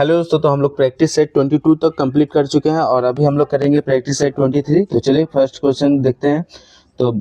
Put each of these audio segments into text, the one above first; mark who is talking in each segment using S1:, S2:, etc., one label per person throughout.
S1: Hello दोस्तों, तो हम लोग प्रैक्टिस सेट 22 तक कंप्लीट कर चुके हैं और अभी हम लोग करेंगे प्रैक्टिस सेट 23। तो चलिए फर्स्ट क्वेश्चन देखते हैं। तो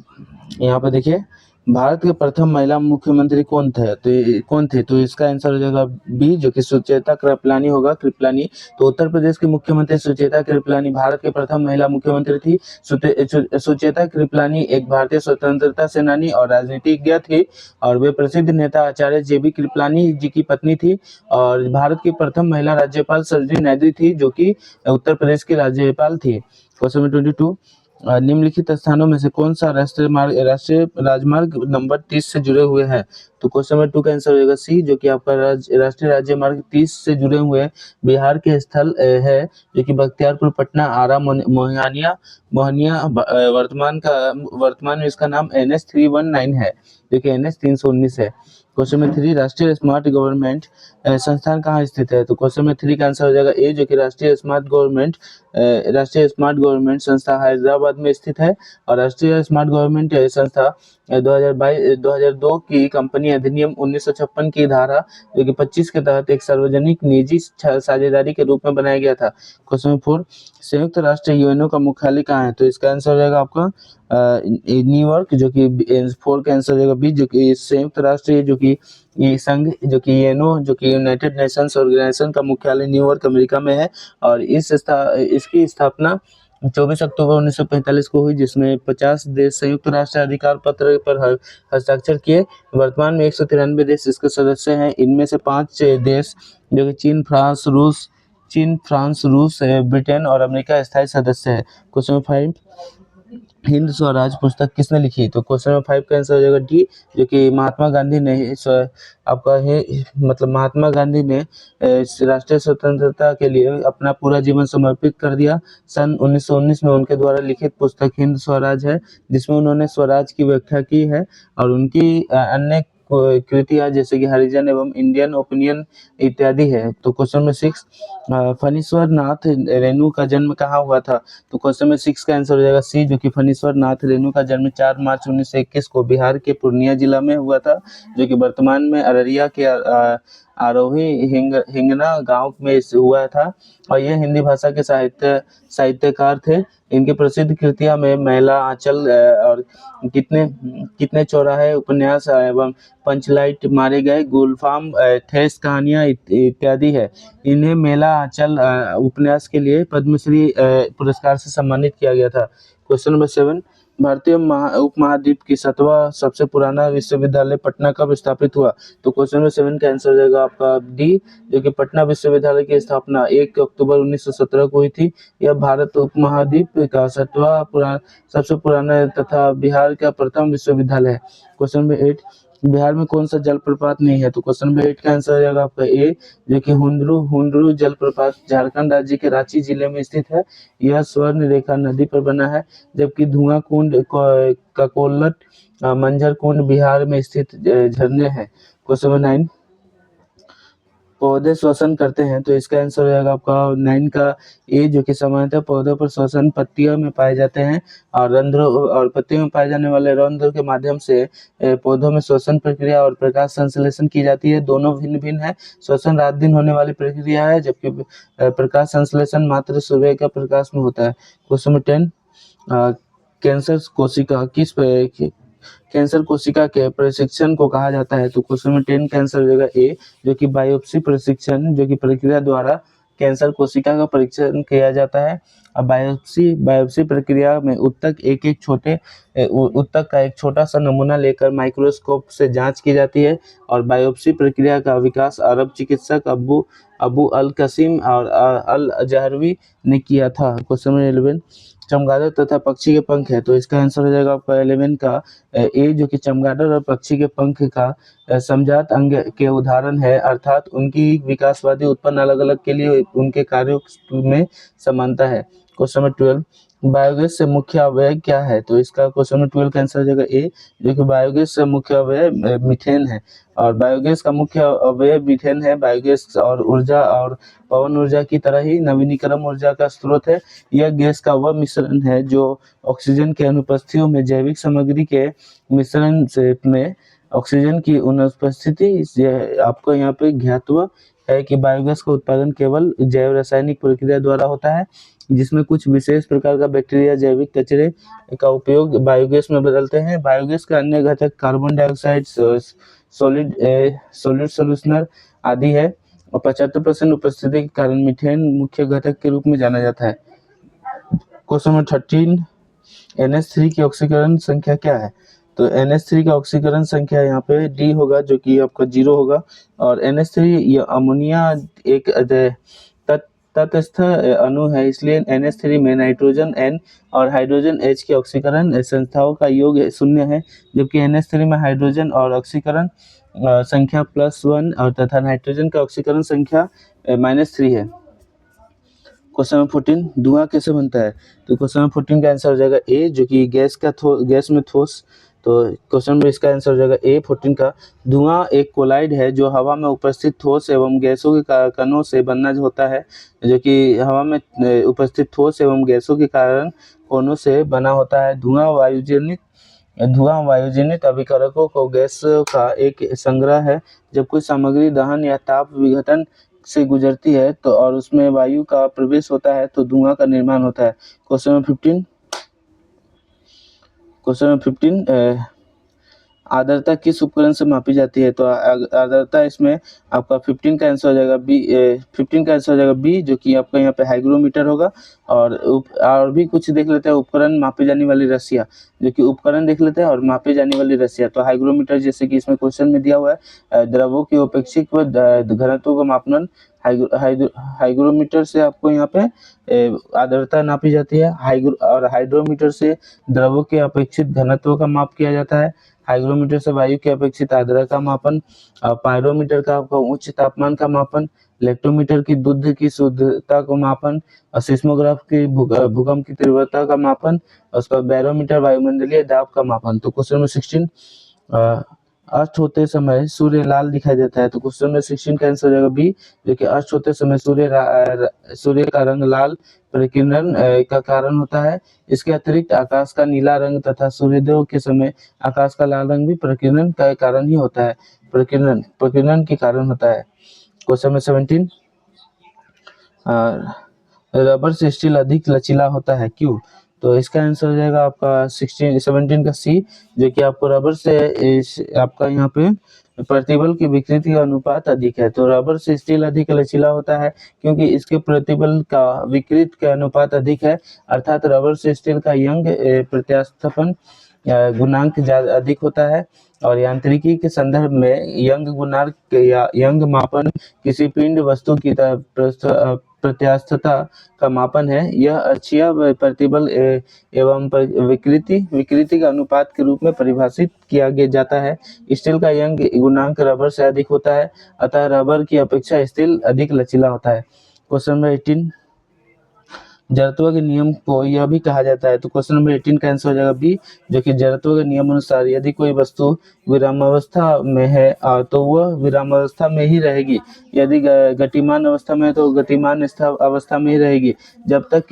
S1: यहाँ पे देखिए, भारत के प्रथम महिला मुख्यमंत्री कौन थे? तो इसका आंसर हो जाएगा बी, जो कि सुचेता कृपलानी होगा, कृपलानी। तो उत्तर प्रदेश की मुख्यमंत्री सुचेता कृपलानी भारत के प्रथम महिला मुख्यमंत्री थी। सुचेता कृपलानी एक भारतीय स्वतंत्रता सेनानी और राजनीतिज्ञ थी और वे प्रसिद्ध नेता आचार्य जेबी कृपलानी जी की पत्नी थी। और भारत की प्रथम महिला राज्यपाल सरोजिनी नायडू थी, जो कि उत्तर प्रदेश की राज्यपाल थी। क्वेश्चन नंबर 22, निम्नलिखित स्थानों में से कौन सा राष्ट्रीय राजमार्ग नंबर 30 से जुड़े हुए हैं? तो क्वेश्चन नंबर 2 का आंसर हो जाएगा सी, जो कि आपका राष्ट्रीय राज्यमार्ग 30 से जुड़े हुए बिहार के स्थल है, जो कि बख्तियारपुर, पटना, आरा, मोहनिया मोहनिया वर्तमान में इसका नाम NH 319 है, जो कि NH 319 है। क्वेश्चन नंबर 3, राष्ट्रीय स्मार्ट गवर्नमेंट संस्थान कहाँ स्थित है? तो क्वेश्चन नंबर 3 का आंसर हो जाएगा ए, जो कि राष्ट्रीय स्मार्ट गवर्नमेंट संस्था हैदराबाद में स्थित है। और राष्ट्रीय स्मार्ट गवर्नमेंट संस्था 2002 की कंपनी अधिनियम 1956 की धारा जो कि 25 के तहत एक सार्वजनिक निजी साझेदारी के रूप में बनाया गया था। क्वेश्चन नंबर 4, संयुक्त राष्ट्र यूएनओ का मुख्यालय कहाँ है? तो इसका आंसर हो जाएगा आपका न्यूयॉर्क, जो कि 4 का आंसर हो जाएगा बी, जो कि संयुक्त राष्ट्र जो कि ये संघ जो कि यूएनओ जो कि यूनाइटेड नेशंस ऑर्गेनाइजेशन का मुख्यालय न्यूयॉर्क अमेरिका में है। और इसकी स्थापना 24 अक्टूबर 1945 को हुई, जिसमें 50 देश संयुक्त राष्ट्र अधिकार पत्र पर हस्ताक्षर किए। वर्तमान में 193 देश इसके सदस्य हैं। इनमें से 5 देश जो कि चीन, फ्रांस, रूस, ब्रिटेन और अमेरिका स्थायी सदस्य है। क्वेश्चन नंबर 5, हिंद स्वराज पुस्तक किसने लिखी? तो क्वेश्चन नंबर 5 का आंसर हो जाएगा डी, जो कि महात्मा गांधी ने महात्मा गांधी ने राष्ट्रीय स्वतंत्रता के लिए अपना पूरा जीवन समर्पित कर दिया। सन 1919 में उनके द्वारा लिखित पुस्तक हिंद स्वराज है, जिसमें उन्होंने स्वराज की व्याख्या की है। और उनकी अन्य कृतियां जैसे कि हरिजन एवं इंडियन ओपिनियन इत्यादि है। तो क्वेश्चन नंबर 6, फणीश्वर नाथ रेणु का जन्म कहाँ हुआ था? तो क्वेश्चन नंबर 6 का आंसर हो जाएगा सी, जो कि फणीश्वर नाथ रेणु का जन्म 4 मार्च 1921 को बिहार के पूर्णिया जिला में हुआ था, जो कि वर्तमान में अररिया के आरोही हिंगना गांव में हुआ था। और ये हिंदी भाषा के साहित्यकार थे। इनकी प्रसिद्ध कृतियां में मैला आंचल और कितने कितने चौराहे उपन्यास एवं पंचलाइट मारे गए, गुलफाम, ठेस कहानियां इत्यादि है। इन्हें मेला आंचल उपन्यास के लिए पद्मश्री पुरस्कार से सम्मानित किया गया था। क्वेश्चन नंबर 7, भारतीय उपमहाद्वीप की 7वां सबसे पुराना विश्वविद्यालय पटना कब स्थापित हुआ? तो क्वेश्चन नंबर 7 का आंसर हो जाएगा आपका डी, जो कि पटना विश्वविद्यालय की स्थापना 1 अक्टूबर 1917 को हुई थी। यह भारत उपमहाद्वीप का सबसे पुराना तथा बिहार का प्रथम विश्वविद्यालय है। क्वेश्चन नंबर 8, बिहार में कौन सा जलप्रपात नहीं है? तो क्वेश्चन नंबर 8 का आंसर हो जाएगा आपका ए, जो कि हुंडरू जलप्रपात झारखंड राज्य के रांची जिले में स्थित है। यह स्वर्ण रेखा नदी पर बना है, जबकि धुआं कुंड, ककोलत, मंझर कुंड बिहार में स्थित झरने हैं। क्वेश्चन नंबर 9, पौधे श्वसन करते हैं, तो इसका आंसर हो जाएगा आपका 9 का ए, जो कि सामान्यतः पौधों पर श्वसन पत्तियों में पाए जाते हैं। और रंध्रों और पत्तियों में पाए जाने वाले रंध्र के माध्यम से पौधों में श्वसन प्रक्रिया और प्रकाश संश्लेषण की जाती है। दोनों भिन्न भिन्न है। श्वसन रात दिन होने वाली प्रक्रिया है, जबकि प्रकाश संश्लेषण मात्र सूर्य का प्रकाश में होता है। क्वेश्चन नंबर 10, कैंसर कोशिका के प्रशिक्षण को कहा जाता है? तो क्वेश्चन नंबर 10 कैंसर हो जाएगा ए, जो कि बायोप्सी प्रशिक्षण जो कि प्रक्रिया द्वारा कैंसर कोशिका का परीक्षण किया जाता है। अब बायोप्सी प्रक्रिया में उत्तक का एक छोटा सा नमूना लेकर माइक्रोस्कोप से जांच की जाती है। और बायोप्सी प्रक्रिया का विकास अरब चिकित्सक अबू अल कसीम और अल जहरवी ने किया था। क्वेश्चन नंबर 11, चमगादड़ तथा पक्षी के पंख है, तो इसका आंसर हो जाएगा आपका 11 का ए, जो कि चमगादड़ और पक्षी के पंख का समजात अंग के उदाहरण है, अर्थात उनकी विकासवादी उत्पन्न अलग अलग के लिए उनके कार्यों में समानता है। क्वेश्चन नंबर 12, बायोगैस से मुख्य अवयव क्या है? तो इसका क्वेश्चन नंबर 12 का आंसर हो जाएगा ए, जो कि बायोगैस से मुख्य अवयव मीथेन है। और बायोगैस का मुख्य अवयव मीथेन है। बायोगैस और ऊर्जा और पवन ऊर्जा की तरह ही नवीनीकरण ऊर्जा का स्रोत है। यह गैस का वह मिश्रण है जो ऑक्सीजन के अनुपस्थिति में जैविक सामग्री के मिश्रण से में ऑक्सीजन की अनुपस्थिति आपको यहाँ पे ज्ञातवा है कि बायोगैस का उत्पादन केवल जैव रासायनिक प्रक्रिया द्वारा होता है, जिसमें कुछ विशेष प्रकार का बैक्टीरिया जैविक कचरे का उपयोग बायोगैस में बदलते हैं। बायोगैस के अन्य घटक कार्बन डाइऑक्साइड, सॉलिड सॉलिड सोल्यूशनर आदि है, और 75% उपस्थिति के कारण मीथेन मुख्य घटक के रूप में जाना जाता है। क्वेश्चन नंबर 13, NH3 की ऑक्सीकरण संख्या क्या है? तो NH3 का ऑक्सीकरण संख्या यहाँ पे D होगा, जो कि आपका 0 होगा। और NH3 ये अमोनिया एक तटस्थ अणु है, इसलिए NH3 में नाइट्रोजन N और हाइड्रोजन H की ऑक्सीकरण संस्थाओं का योग 0 है, जबकि NH3 में हाइड्रोजन और ऑक्सीकरण संख्या +1 और तथा नाइट्रोजन का ऑक्सीकरण संख्या -3 है। क्वेश्चन नंबर 14, धुआं कैसे बनता है? तो क्वेश्चन नंबर 14 का आंसर हो जाएगा ए, जो कि गैस में ठोस। तो क्वेश्चन नंबर इसका आंसर हो जाएगा ए 14 का। धुआं एक कोलाइड है जो हवा में उपस्थित ठोस एवं गैसों के कणों से बनना होता है, जो कि हवा में उपस्थित ठोस एवं गैसों के कारण कोनों से बना होता है। धुआं वायुजनित अभिकारकों को गैस का एक संग्रह है। जब कोई सामग्री दहन या ताप विघटन से गुजरती है तो और उसमें वायु का प्रवेश होता है तो धुआं का निर्माण होता है। क्वेश्चन नंबर 15 आर्द्रता किस उपकरण से मापी जाती है? तो आर्द्रता इसमें आपका 15 का आंसर हो जाएगा बी। 15 का आंसर हो जाएगा बी, जो कि आपका यहाँ पे हाइग्रोमीटर होगा। और भी कुछ देख लेते हैं, उपकरण मापी जाने वाली रस्सियाँ, जो कि उपकरण देख लेते हैं और मापी जाने वाली रस्सियाँ। तो हाइग्रोमीटर, जैसे कि इसमें क्वेश्चन में दिया हुआ है, द्रवों की उपेक्षित व घनत्व का मापन हाइग्रोमीटर से आपको यहाँ पे आर्द्रता नापी जाती है। हाइड्रोमीटर से द्रवों के अपेक्षित घनत्व का माप किया जाता है। हाइग्रोमीटर से वायु के अपेक्षित आर्द्रता का मापन, पायरोमीटर का आपका उच्च तापमान का मापन, लेक्टोमीटर की दूध की शुद्धता को मापन, और सिस्मोग्राफ की भूकंप की तीव्रता का मापन, और उसका बैरोमीटर वायुमंडलीय दाब का मापन। तो क्वेश्चन नंबर 16, अस्त होते समय सूर्य लाल दिखाई देता है। तो क्वेश्चन नंबर 16 का आंसर हो जाएगा बी, जो कि अस्त होते समय सूर्य का रंग लाल प्रकीर्णन का कारण होता है। इसके अतिरिक्त आकाश का नीला रंग तथा सूर्योदय के समय आकाश का लाल रंग भी प्रकीर्णन का कारण ही होता है, प्रकीर्णन के कारण होता है। क्वेश्चन नंबर 17, रबर से स्टील अधिक लचीला होता है, क्यों? तो इसका आंसर हो जाएगा आपका 17 का सी, जो कि आपको रबर से आपका यहाँ पे प्रतिबल की विकृति का अनुपात अधिक है। तो रबर से स्टील अधिक लचीला होता है क्योंकि इसके प्रतिबल का विकृत का अनुपात अधिक है, अर्थात रबर से स्टील का यंग प्रत्यास्थापन गुणांक ज्यादा अधिक होता है। और यांत्रिकी के संदर्भ में यंग गुणांक या यंग मापन किसी पिंड वस्तु की प्रत्यास्थता का मापन है। यह अक्षीय प्रतिबल एवं विकृति का अनुपात के रूप में परिभाषित किया जाता है। स्टील का यंग गुणांक रबर से अधिक होता है, अतः रबर की अपेक्षा स्टील अधिक लचीला होता है। क्वेश्चन नंबर 18, जड़त्व के नियम को यह भी कहा जाता है। तो क्वेश्चन नंबर 18 का आंसर हो जाएगा बी, जो कि जड़त्व के नियम अनुसार यदि कोई वस्तु विरामावस्था में है तो वह विरामावस्था में ही रहेगी। यदि गतिमान अवस्था में है तो गतिमान अवस्था में ही रहेगी, जब तक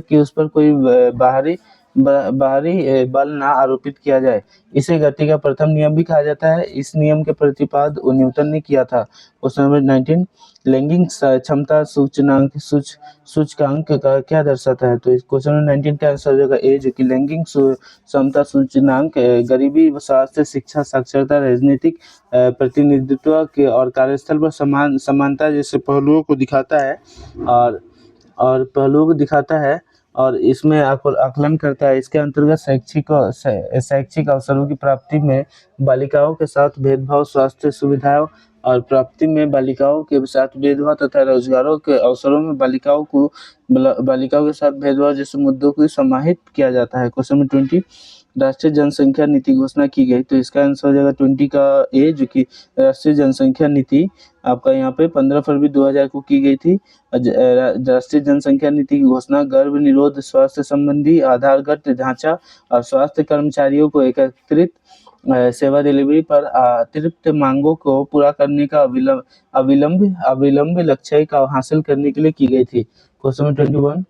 S1: कि उस पर कोई बाहरी बल ना आरोपित किया जाए। इसे गति का प्रथम नियम भी कहा जाता है। इस नियम के प्रतिपाद न्यूटन ने किया था। क्वेश्चन नंबर 19, लैंगिक क्षमता सूचकांक का क्या दर्शाता है? तो इस क्वेश्चन नंबर 19 का आंसर हो जाएगा ए, जो कि लैंगिक क्षमता सूचकांक गरीबी, स्वास्थ्य, शिक्षा, साक्षरता, राजनीतिक प्रतिनिधित्व के और कार्यस्थल पर समानता जैसे पहलुओं को दिखाता है और पहलुओं को दिखाता है और इसमें आकलन करता है। इसके अंतर्गत शैक्षिक अवसरों की प्राप्ति में बालिकाओं के साथ भेदभाव, स्वास्थ्य सुविधाओं और प्राप्ति में बालिकाओं के साथ भेदभाव तथा रोजगारों के अवसरों में बालिकाओं के साथ भेदभाव जैसे मुद्दों को समाहित किया जाता है। क्वेश्चन नंबर 20, राष्ट्रीय जनसंख्या नीति घोषणा की गई। तो इसका आंसर हो जाएगा 20 का ए, जो कि राष्ट्रीय जनसंख्या नीति आपका यहाँ पे 15 फरवरी 2000 को की गई थी। राष्ट्रीय जनसंख्या नीति की घोषणा गर्भ निरोध, स्वास्थ्य संबंधी आधारगत ढांचा और स्वास्थ्य कर्मचारियों को एकत्रित सेवा डिलीवरी पर अतिरिक्त मांगों को पूरा करने का अविलंब लक्ष्य का हासिल करने के लिए की गई थी। क्वेश्चन नंबर 21,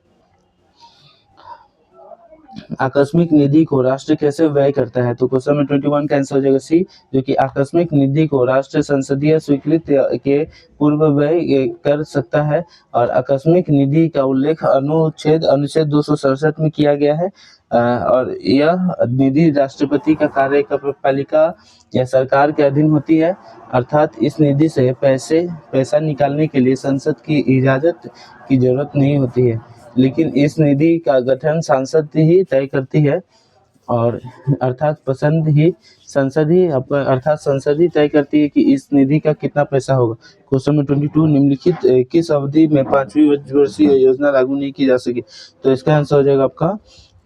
S1: आकस्मिक निधि को राष्ट्र कैसे व्यय करता है? तो क्वेश्चन नंबर 21 का आंसर हो जाएगा सी, जो कि आकस्मिक निधि को राष्ट्र संसदीय स्वीकृति के पूर्व व्यय कर सकता है। और आकस्मिक निधि का उल्लेख अनुच्छेद 267 में किया गया है। और यह निधि राष्ट्रपति का कार्यपालिका या सरकार के अधीन होती है, अर्थात इस निधि से पैसा निकालने के लिए संसद की इजाजत की जरूरत नहीं होती है, लेकिन इस निधि का गठन सांसद ही तय करती है। और अर्थात संसद ही तय करती है कि इस निधि का कितना पैसा होगा। क्वेश्चन नंबर 22, निम्नलिखित किस अवधि में 5वीं वर्षीय योजना लागू नहीं की जा सकी? तो इसका आंसर हो जाएगा आपका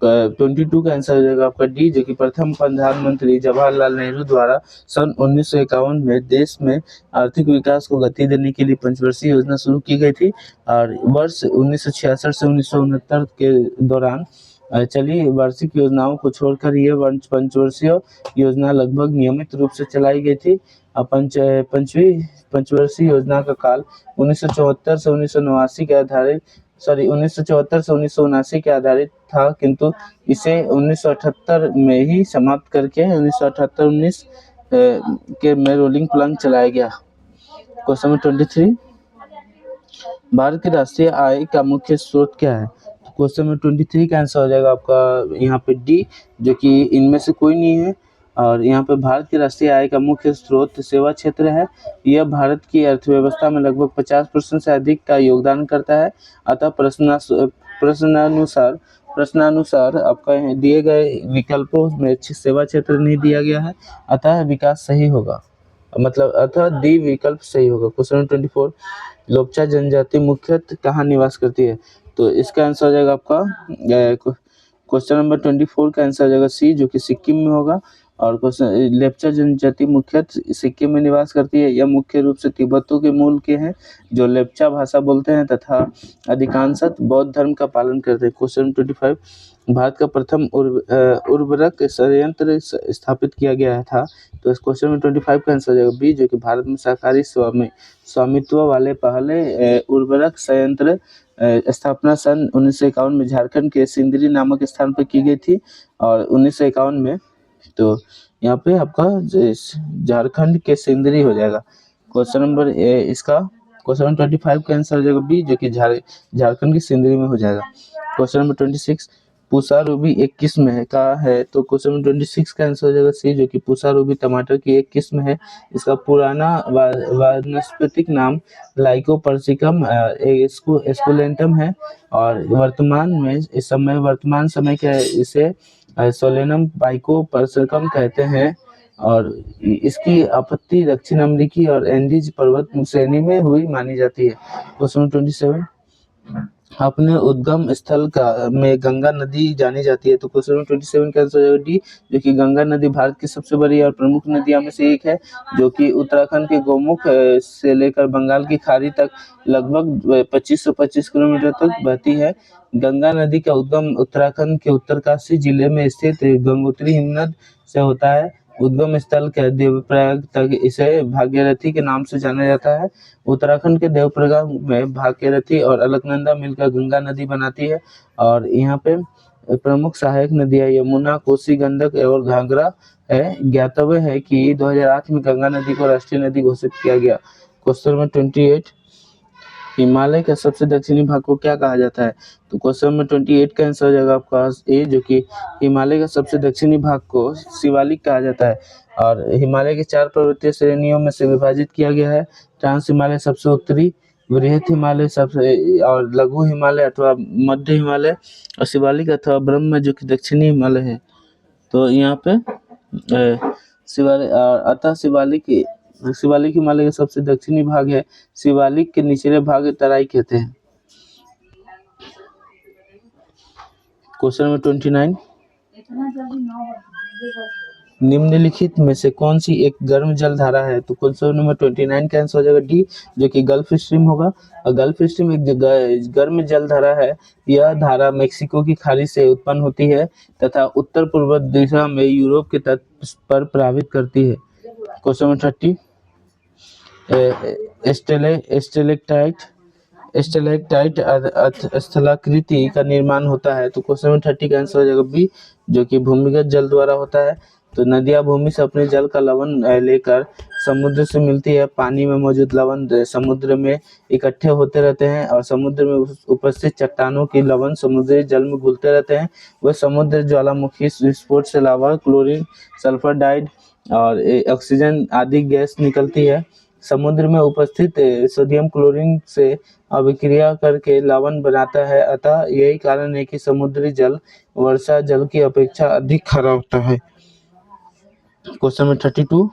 S1: 22 का आंसर हो जाएगा आपका डी, जो कि प्रथम प्रधानमंत्री जवाहरलाल नेहरू द्वारा सन 1951 में देश में आर्थिक विकास को गति देने के लिए पंचवर्षीय योजना शुरू की गई थी। और वर्ष 1966 से 1969 के दौरान चली वार्षिक योजनाओं को छोड़कर ये पंचवर्षीय योजना लगभग नियमित रूप से चलाई गई थी। पंचवर्षीय योजना का काल 1974 से 1979 के आधारित 1979 के आधारित था, किंतु इसे 1978 में ही समाप्त करके 1978-19 के में रोलिंग प्लान चलाया गया। क्वेश्चन नंबर 23, भारत की राष्ट्रीय आय का मुख्य स्रोत क्या है? तो क्वेश्चन नंबर 23 का आंसर हो जाएगा आपका यहाँ पे डी, जो कि इनमें से कोई नहीं है। और यहाँ पे भारत की राष्ट्रीय आय का मुख्य स्रोत सेवा क्षेत्र है। यह भारत की अर्थव्यवस्था में लगभग 50% से अधिक का योगदान करता है। अतः प्रश्नानुसार आपका दिए गए विकल्पों में सेवा क्षेत्र नहीं दिया गया है, अतः विकास सही होगा, मतलब अतः डी विकल्प सही होगा। क्वेश्चन नंबर 24, लोपचा जनजाति मुख्यतः कहाँ निवास करती है? तो इसका आंसर हो जाएगा आपका क्वेश्चन नंबर 24 का आंसर हो जाएगा सी, जो कि सिक्किम में होगा। और क्वेश्चन लेप्चा जनजाति मुख्यतः सिक्किम में निवास करती है। यह मुख्य रूप से तिब्बतों के मूल के हैं जो लेप्चा भाषा बोलते हैं तथा अधिकांशतः बौद्ध धर्म का पालन करते हैं। क्वेश्चन 25, भारत का प्रथम उर्वरक संयंत्र स्थापित किया गया था। तो इस क्वेश्चन में 25 का आंसर हो जाएगा बी, जो कि भारत में सरकारी स्वामित्व वाले पहले उर्वरक संयंत्र स्थापना सन 1951 में झारखंड के सिंदरी नामक स्थान पर की गई थी। और 1951 में, तो यहाँ पे आपका झारखंड के सिंदरी हो जाएगा। क्वेश्चन नंबर इसका क्वेश्चन नंबर 25 का आंसर हो जाएगा बी, जो कि झारखंड की सिंदरी में हो जाएगा। क्वेश्चन नंबर 26, पूसा रूबी एक किस्म है तो क्वेश्चन नंबर 26 का आंसर हो जाएगा सी, जो कि पूसा रूबी टमाटर की एक किस्म है। इसका पुराना वानस्पतिक नाम लाइकोपर्सिकम एस्कुलेंटम है। और वर्तमान समय के इसे सोलेनम पाइकोपर्सिकम कहते हैं। और इसकी आपत्ति दक्षिण अमेरिकी और एंडीज पर्वत श्रेणी में हुई मानी जाती है। क्वेश्चन 27, अपने उद्गम स्थल में गंगा नदी जानी जाती है। तो क्वेश्चन 27 का आंसर हो जाएगा डी, जो कि गंगा नदी भारत की सबसे बड़ी और प्रमुख नदियों में से एक है, जो कि उत्तराखंड के गौमुख से लेकर बंगाल की खाड़ी तक लगभग 2525 किलोमीटर तक बहती है। गंगा नदी का उद्गम उत्तराखंड के उत्तरकाशी जिले में स्थित गंगोत्री हिमनद से होता है। उद्गम स्थल के देवप्रयाग तक इसे भागीरथी के नाम से जाना जाता है। उत्तराखंड के देवप्रयाग में भागीरथी और अलकनंदा मिलकर गंगा नदी बनाती है। और यहाँ पे प्रमुख सहायक नदियां यमुना, कोसी, गंडक और घाघरा है। ज्ञातव्य है कि 2008 में गंगा नदी को राष्ट्रीय नदी घोषित किया गया। क्वेश्चन नंबर 28, हिमालय के सबसे दक्षिणी भाग को क्या कहा जाता है? तो क्वेश्चन नंबर 28 का आंसर हो जाएगा आपका ए, जो कि हिमालय का सबसे दक्षिणी भाग को शिवालिक कहा जाता है। और हिमालय के 4 पर्वतीय श्रेणियों में से विभाजित किया गया है। ट्रांस हिमालय सबसे उत्तरी, वृहत हिमालय सबसे और लघु हिमालय अथवा मध्य हिमालय, और शिवालिक अथवा ब्रह्म जो कि दक्षिणी हिमालय है। तो यहाँ पे अतः शिवालिक हिमालय का सबसे दक्षिणी भाग है। शिवालिक के निचले भाग तराई कहते हैं। क्वेश्चन नंबर 29, निम्नलिखित में से कौन सी एक गर्म जल धारा है? तो क्वेश्चन नंबर 29 का आंसर हो जाएगा डी, जो कि गल्फ स्ट्रीम होगा। और गल्फ स्ट्रीम एक गर्म जल धारा है। यह धारा मेक्सिको की खाड़ी से उत्पन्न होती है तथा उत्तर पूर्व दिशा में यूरोप के तट पर प्रभावित करती है। क्वेश्चन नंबर 30, स्टेलेक्टाइट स्थलाकृति का निर्माण होता है। तो क्वेश्चन नंबर 30 का आंसर हो जाएगा बी, जो कि भूमिगत जल द्वारा होता है। तो नदियां भूमि से अपने जल का लवण लेकर समुद्र से मिलती है। पानी में मौजूद लवण समुद्र में इकट्ठे होते रहते हैं और समुद्र में उपस्थित चट्टानों की लवण समुद्री जल में घुलते रहते हैं। वह समुद्र ज्वालामुखी विस्फोट से लावा, क्लोरीन, सल्फर डाइड और ऑक्सीजन आदि गैस निकलती है। समुद्र में उपस्थित सोडियम क्लोरीन से अभिक्रिया करके लवण बनाता है। अतः यही कारण है कि समुद्री जल वर्षा जल की अपेक्षा अधिक खारा होता है। क्वेश्चन नंबर 32,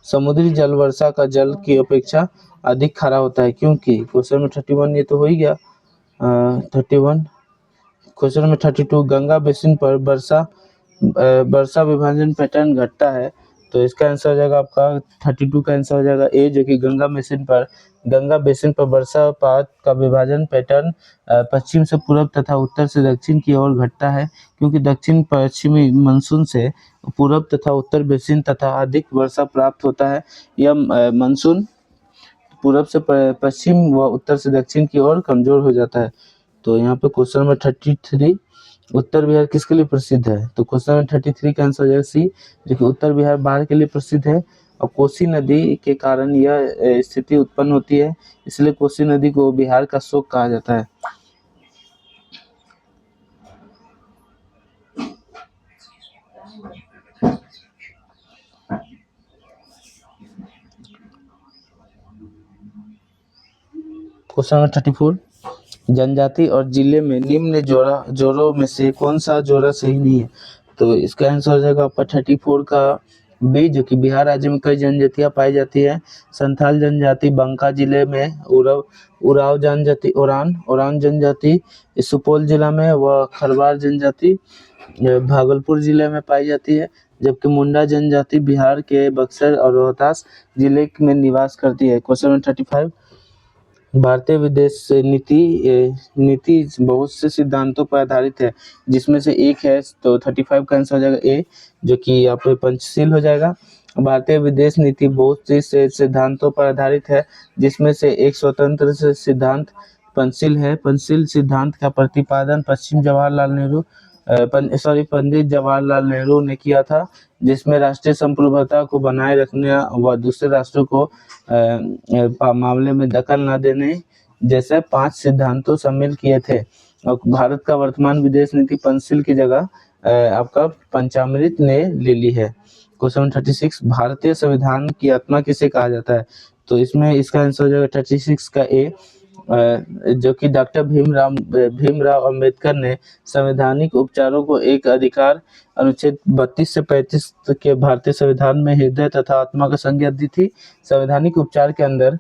S1: समुद्री जल वर्षा का जल की अपेक्षा अधिक खारा होता है क्योंकि। क्वेश्चन नंबर 31 ये तो हो ही गया। 31 क्वेश्चन नंबर 32, गंगा बेसिन पर वर्षा विभाजन पैटर्न घटता है। तो इसका आंसर हो जाएगा आपका 32 का आंसर हो जाएगा ए, जो कि गंगा बेसिन पर वर्षापात का विभाजन पैटर्न पश्चिम से पूर्व तथा उत्तर से दक्षिण की ओर घटता है, क्योंकि दक्षिण पश्चिमी मानसून से पूर्व तथा उत्तर बेसिन तथा अधिक वर्षा प्राप्त होता है। यह मानसून पूर्व से पश्चिम व उत्तर से दक्षिण की ओर कमजोर हो जाता है। तो यहाँ पे क्वेश्चन नंबर 33, उत्तर बिहार किसके लिए प्रसिद्ध है। तो क्वेश्चन नंबर 33 का आंसर हो जाएगा सी, जो कि उत्तर बिहार बाढ़ के लिए प्रसिद्ध है और कोसी नदी के कारण यह स्थिति उत्पन्न होती है, इसलिए कोसी नदी को बिहार का शोक कहा जाता है। क्वेश्चन नंबर 34, जनजाति और जिले में निम्न जोड़ों में से कौन सा जोड़ा सही नहीं है। तो इसका आंसर हो जाएगा आपका 34 का बी, जो कि बिहार राज्य में कई जनजातियां पाई जाती है। संथाल जनजाति बांका जिले में, उराव जनजाति ओरान जनजाति सुपौल जिला में व खरवार जनजाति भागलपुर जिले में पाई जाती है, जबकि मुंडा जनजाति बिहार के बक्सर और रोहतास जिले में निवास करती है। क्वेश्चन नंबर 35, भारतीय विदेश नीति बहुत से सिद्धांतों पर आधारित है, जिसमें से एक है। तो 35 का आंसर हो जाएगा ए, जो कि यहाँ पे पंचशील हो जाएगा। भारतीय विदेश नीति बहुत से सिद्धांतों पर आधारित है, जिसमें से एक स्वतंत्र से सिद्धांत पंचशील है। पंचशील सिद्धांत का प्रतिपादन पंडित जवाहरलाल नेहरू ने किया था, जिसमें राष्ट्रीय संप्रभुता को बनाए रखने व दूसरे राष्ट्रों को मामले में दखल न देने जैसे 5 सिद्धांतों शामिल किए थे। और भारत का वर्तमान विदेश नीति पंचशील की जगह आपका पंचामृत ने ले ली है। क्वेश्चन 36, भारतीय संविधान की आत्मा किसे कहा जाता है। तो इसमें इसका आंसर हो जाएगा 36 का ए, जो कि डॉक्टर भीमराव अंबेडकर ने संवैधानिक उपचारों को एक अधिकार अनुच्छेद 32 से 35 के भारतीय संविधान में हृदय तथा आत्मा का संज्ञा दी थी। संवैधानिक उपचार के अंदर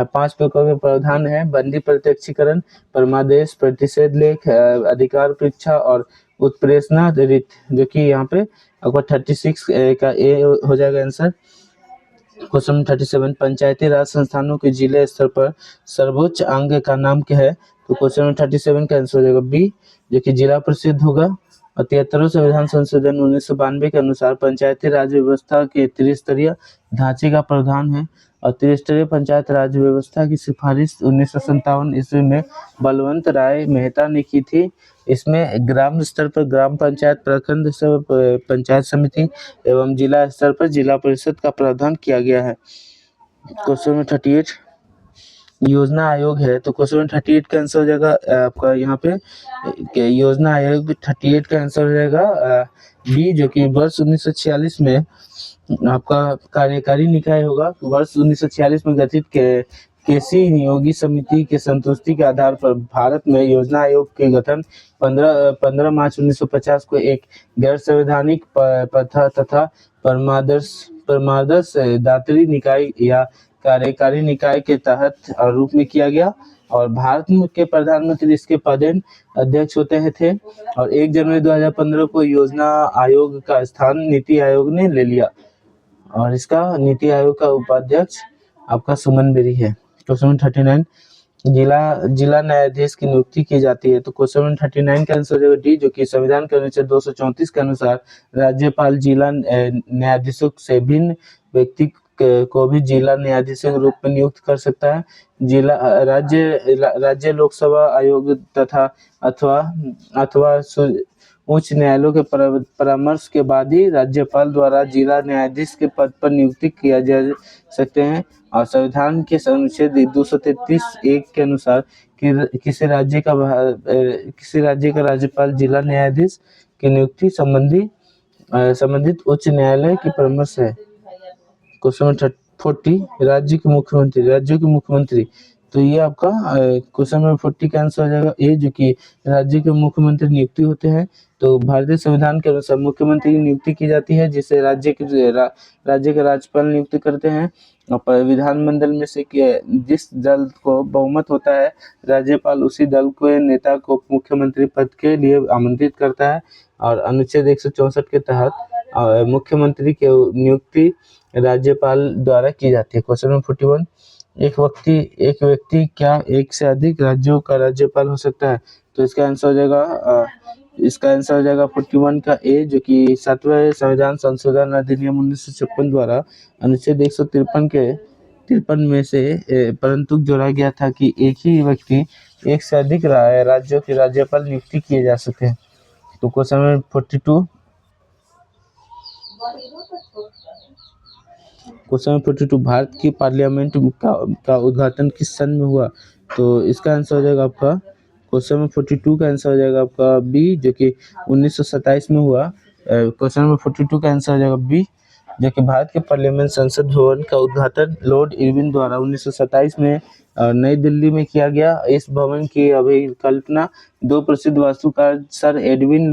S1: 5 प्रकार के प्रावधान है: बंदी प्रत्यक्षीकरण, परमादेश, प्रतिषेध लेख, अधिकार परीक्षा और उत्प्रेषणा रीत, जो कि यहाँ पे आपका 36 का ए हो जाएगा आंसर। क्वेश्चन 37, पंचायती राज संस्थानों के जिले स्तर पर सर्वोच्च अंग का नाम क्या है। तो क्वेश्चन 37 का आंसर हो जाएगा बी, जो कि जिला परिषद होगा। और 73वें संविधान संशोधन 1992 के अनुसार पंचायती राज व्यवस्था के त्रिस्तरीय ढांचे का प्रावधान है और त्रिस्तरीय पंचायत राज व्यवस्था की सिफारिश 1957 ईस्वी में बलवंत राय मेहता ने की थी। इसमें ग्राम स्तर पर ग्राम पंचायत, प्रखंड स्तर पर पंचायत समिति एवं जिला स्तर पर जिला परिषद का प्रावधान किया गया है। क्वेश्चन 38, योजना आयोग है। तो क्वेश्चन 38 का आंसर हो जाएगा आपका यहाँ पे योजना आयोग 38 का आंसर हो जाएगा बी, जो कि वर्ष 1946 में आपका कार्यकारी निकाय होगा। वर्ष 1946 में गठित केसी नियोगी समिति के संतुष्टि के आधार पर भारत में योजना आयोग के गठन 15 मार्च 1950 को एक गैर संवैधानिक तथा परमादर्श दात्री निकाय या कार्यकारी निकाय के तहत रूप में किया गया और भारत के प्रधानमंत्री इसके पदेन अध्यक्ष होते थे। और 1 जनवरी 2015 को योजना आयोग का स्थान नीति आयोग ने ले लिया और इसका नीति आयोग का उपाध्यक्ष आपका सुमन बेरी है। क्वेश्चन 39, जिला न्यायाधीश की नियुक्ति की जाती है। तो क्वेश्चन 39 का आंसर हो जाएगा डी, जो कि संविधान के अनुच्छेद 234 के अनुसार राज्यपाल जिला न्यायाधीशों से भिन्न व्यक्ति को भी जिला न्यायाधीश के रूप में नियुक्त कर सकता है। राज्य लोकसेवा आयोग तथा अथवा अथवा उच्च न्यायालयों के परामर्श के बाद ही राज्यपाल द्वारा जिला न्यायाधीश के पद पर नियुक्ति किया जा सकते हैं। और संविधान के अनुच्छेद 233(1) के अनुसार किसी राज्य का राज्यपाल जिला न्यायाधीश की नियुक्ति संबंधित उच्च न्यायालय की परामर्श है। क्वेश्चन नंबर 40, राज्यों के मुख्यमंत्री। तो ये आपका क्वेश्चन नंबर 40 का आंसर हो जाएगा ए, जो कि राज्य के मुख्यमंत्री नियुक्ति होते हैं। तो भारतीय संविधान के अनुसार मुख्यमंत्री की नियुक्ति की जाती है, जिसे राज्य के राज्यपाल नियुक्ति करते हैं। और विधानमंडल में से जिस दल को बहुमत होता है, राज्यपाल उसी दल के नेता को मुख्यमंत्री पद के लिए आमंत्रित करता है। और अनुच्छेद 164 के तहत मुख्यमंत्री की नियुक्ति राज्यपाल द्वारा की जाती है। क्वेश्चन नंबर 41, एक व्यक्ति क्या एक से अधिक राज्यों का राज्यपाल हो सकता है? तो इसका आंसर हो जाएगा 41 का ए, जो कि 7वें संविधान संशोधन अधिनियम 1956 द्वारा अनुच्छेद 153 में से परंतु जोड़ा गया था कि एक ही व्यक्ति एक से अधिक राज्यों के राज्यपाल नियुक्ति किए जा सकते हैं। तो क्वेश्चन नंबर 42, भारत की पार्लियामेंट का उद्घाटन किस सन में हुआ? तो इसका आंसर हो जाएगा आपका क्वेश्चन नंबर 42 का आंसर हो जाएगा आपका बी, जो कि 1927 में हुआ। क्वेश्चन नंबर 42 का आंसर हो जाएगा बी, जो कि भारत के पार्लियामेंट संसद भवन का उद्घाटन लॉर्ड इरविन द्वारा 1927 में नई दिल्ली में किया गया। इस भवन की अभिकल्पना दो प्रसिद्ध वास्तुकार sir Edwin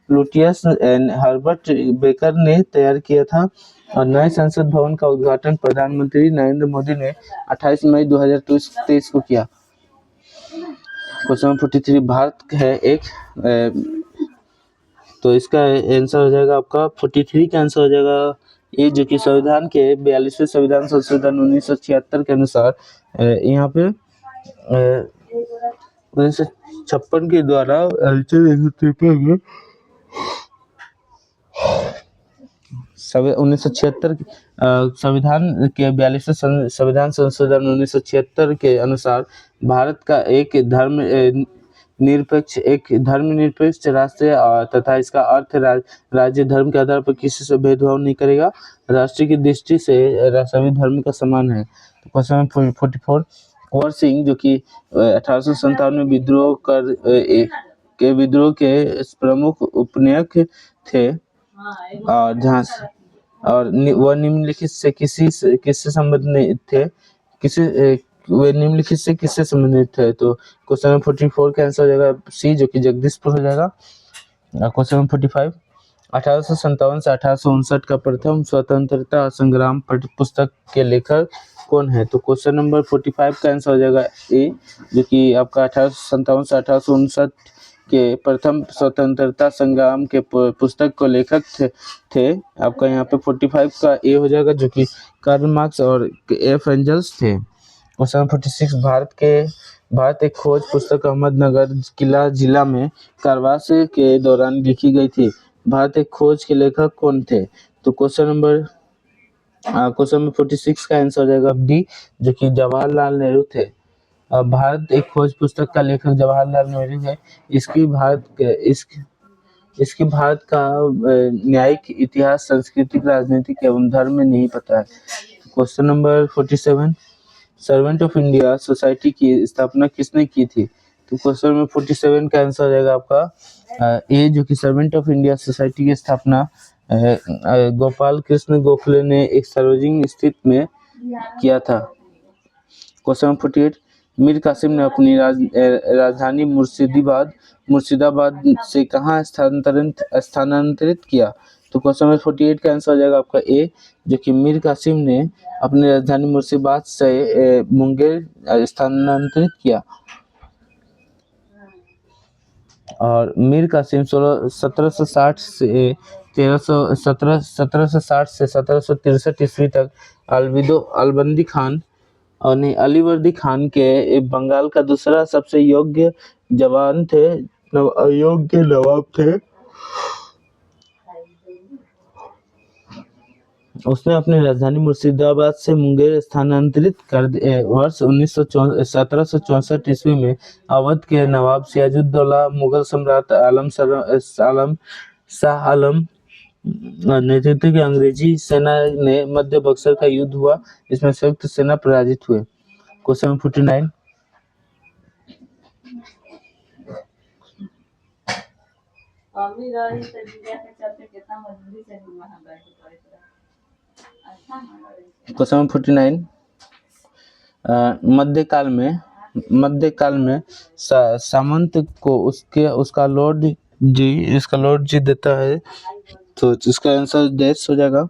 S1: Lutyens and Herbert Baker ने तैयार किया था। और नए संसद भवन का उद्घाटन प्रधानमंत्री नरेंद्र मोदी ने 28 मई 2023 को किया। क्वेश्चन नंबर 43, भारत है एक तो इसका आंसर हो जाएगा आपका 43 का आंसर हो जाएगा ये, जो कि संविधान के 42वें संविधान संशोधन 1976 के अनुसार यहाँ पे 1956 के द्वारा 1976 संविधान के 42वें संविधान संशोधन 1976 के अनुसार भारत का एक धर्मनिरपेक्ष राष्ट्र तथा इसका अर्थ राज्य धर्म के आधार पर किसी से भेदभाव नहीं करेगा। राष्ट्र की दृष्टि से सभी धर्म का समान है। तो क्वेश्चन नंबर 44, कुंवर सिंह, जो कि 1857 में विद्रोह के प्रमुख उपनायक थे, और वह निम्नलिखित से किससे संबंधित थे? वे निम्नलिखित से किससे संबंधित थे? तो क्वेश्चन नंबर 44 का आंसर हो जाएगा सी, जो कि जगदीशपुर हो जाएगा। क्वेश्चन नंबर 45, 1857 से 1859 का प्रथम स्वतंत्रता संग्राम पुस्तक के लेखक कौन है? तो क्वेश्चन नंबर 45 का आंसर हो जाएगा ए, जो कि आपका 1857 से 1859 के प्रथम स्वतंत्रता संग्राम के पुस्तक को लेखक थे। आपका यहाँ पे 45 का ए हो जाएगा, जो कि कार्ल मार्क्स और एफ एंजल्स थे। क्वेश्चन नंबर 46, भारत एक खोज पुस्तक अहमदनगर किला जिला में कारावास के दौरान लिखी गई थी। भारत एक खोज के लेखक कौन थे? तो क्वेश्चन नंबर 46 का आंसर हो जाएगा डी, जो कि जवाहरलाल नेहरू थे। भारत एक खोज पुस्तक का लेखक जवाहरलाल नेहरू है। इसकी भारत का न्यायिक इतिहास, सांस्कृतिक, राजनीतिक एवं धर्म में नहीं पता है। Question number 47, servant of India society की स्थापना किसने की थी? तो क्वेश्चन नंबर 47 का आंसर हो जाएगा आपका ए, जो कि सर्वेंट ऑफ इंडिया सोसाइटी की स्थापना गोपाल कृष्ण गोखले ने एक सार्वजनिक स्थिति में किया था। क्वेश्चन नंबर 48, मीर कासिम ने अपनी राजधानी मुर्शिदाबाद से कहाँ स्थानांतरित किया? तो क्वेश्चन नंबर 48 का आंसर हो जाएगा आपका ए, जो कि मीर कासिम ने अपनी राजधानी मुर्शिदाबाद से मुंगेर स्थानांतरित किया। और मीर कासिम 1760 से 1763 ईस्वी तक अलीवर्दी खान के बंगाल का दूसरा सबसे योग्य नवाब थे। उसने अपनी राजधानी मुर्शिदाबाद से मुंगेर स्थानांतरित कर वर्ष 1764 ईस्वी में अवध के नवाब सिराजुद्दौला, मुगल सम्राट आलम शाह आलम नेतृत्व की अंग्रेजी सेना ने मध्य बक्सर का युद्ध हुआ, इसमें संयुक्त सेना पराजित हुए। क्वेश्चन 49। क्वेश्चन 49। मध्यकाल में सामंत को उसका लॉर्ड जी देता है, तो इसका आंसर डैश हो जाएगा।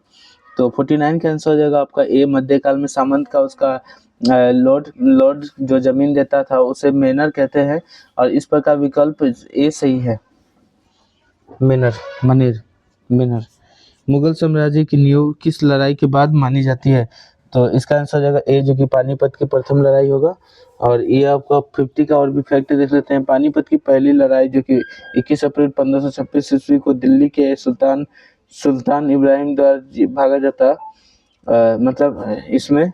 S1: तो 49 का आंसर हो जाएगा आपका ए। मध्यकाल में सामंत का उसका लॉर्ड जो जमीन देता था उसे मेनर कहते हैं, और इस पर का विकल्प ए सही है। मेनर। मुगल साम्राज्य की नींव किस लड़ाई के बाद मानी जाती है? तो इसका आंसर हो जाएगा ए, जो कि पानीपत की प्रथम लड़ाई होगा। और ये आपका 50 का और भी फैक्ट देख लेते हैं। पानीपत की पहली लड़ाई जो कि 21 अप्रैल 1526 ईस्वी को दिल्ली के सुल्तान इब्राहिम द्वारा भागा जाता, मतलब इसमें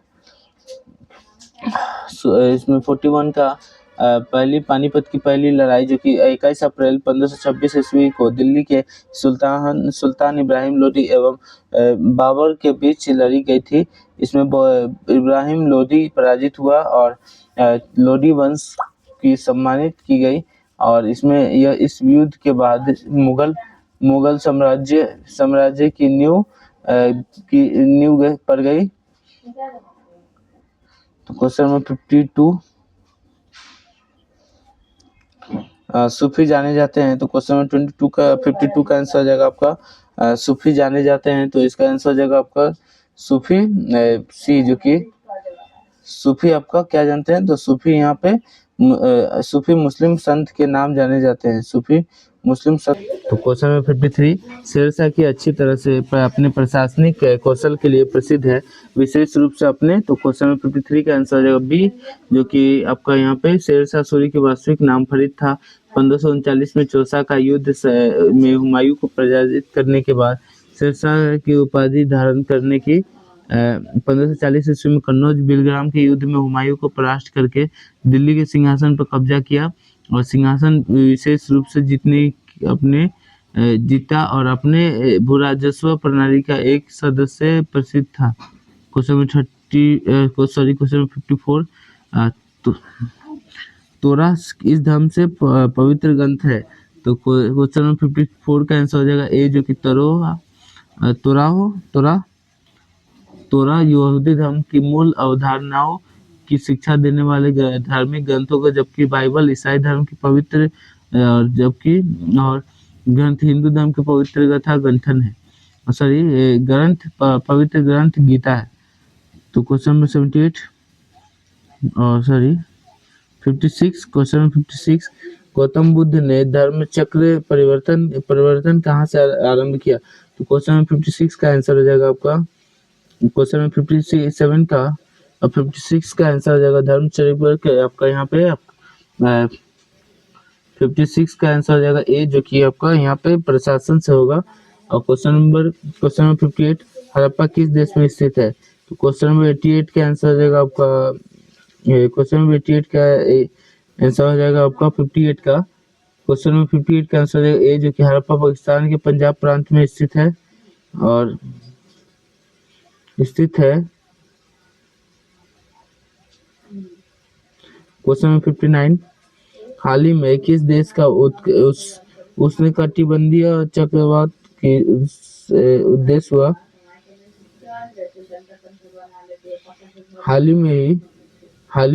S1: 41 का पानीपत की पहली लड़ाई जो कि 21 अप्रैल 1526 ईस्वी को दिल्ली के सुल्तान इब्राहिम लोदी एवं बाबर के बीच लड़ी गई थी। इसमें इब्राहिम लोदी पराजित हुआ और लोदी वंश की सम्मानित की गई, और इसमें इस युद्ध के बाद मुगल साम्राज्य की नींव पड़ गई। तो क्वेश्चन नंबर 52, सूफी जाने जाते हैं। तो क्वेश्चन नंबर 52 का आंसर हो जाएगा आपका सूफी जाने जाते हैं, तो इसका आंसर हो जाएगा आपका सूफी सी, जो कि सूफी आपका क्या जानते हैं? तो सूफी यहाँ पे सूफी मुस्लिम संत के नाम जाने जाते हैं, सूफी मुस्लिम संत। तो क्वेश्चन नंबर 53, शेरशाह की अच्छी तरह से अपने प्रशासनिक कौशल के लिए प्रसिद्ध है, विशेष रूप से अपने। तो क्वेश्चन नंबर 53 का आंसर हो जाएगा बी, जो कि आपका यहाँ पे शेरशाह सूरी की वास्तविक नाम फरीद था। 1539 में चौसा का युद्ध में हुमायूं को पराजित करने के बाद शेरशाह की उपाधि धारण करने की 1540 ईस्वी में कन्नौज बिलग्राम के युद्ध में हुमायूं को परास्त करके दिल्ली के सिंहासन पर कब्जा किया, और सिंहासन विशेष रूप से जीता और अपने भूराजस्व प्रणाली का एक सदस्य प्रसिद्ध था। क्वेश्चन 54, तोरा इस धर्म से पवित्र ग्रंथ है। तो क्वेश्चन नंबर 54 का आंसर हो जाएगा ए, जो कि तोरा यहूदी धर्म की मूल अवधारणाओं की शिक्षा देने वाले धार्मिक ग्रंथों को, जबकि बाइबल ईसाई धर्म की पवित्र और ग्रंथ हिंदू धर्म के पवित्र कथा ग्रंथन है, पवित्र ग्रंथ गीता है। तो question number 56, question number 56, Gautam Buddha ने धर्म चक्र परिवर्तन कहाँ से आरंभ किया? तो क्वेश्चन नंबर 56 का आंसर हो जाएगा आपका क्वेश्चन नंबर 57 का, और 56 का आंसर हो जाएगा धर्मचक्र आपका यहाँ पे 56 का आंसर हो जाएगा ए, जो कि आपका यहाँ पे प्रशासन से होगा। और क्वेश्चन नंबर 58, हड़प्पा किस देश में स्थित है? तो क्वेश्चन नंबर 88 का आंसर हो जाएगा आपका क्वेश्चन नंबर 88 का आंसर हो जाएगा आपका 58 का। क्वेश्चन नंबर 58 का आंसर है ए, जो कि हड़प्पा पाकिस्तान के पंजाब प्रांत में स्थित है। क्वेश्चन नंबर 59, हाल ही में किस देश का उष्णकटिबंधीय चक्रवात की उद्देश्य हुआ? हाल ही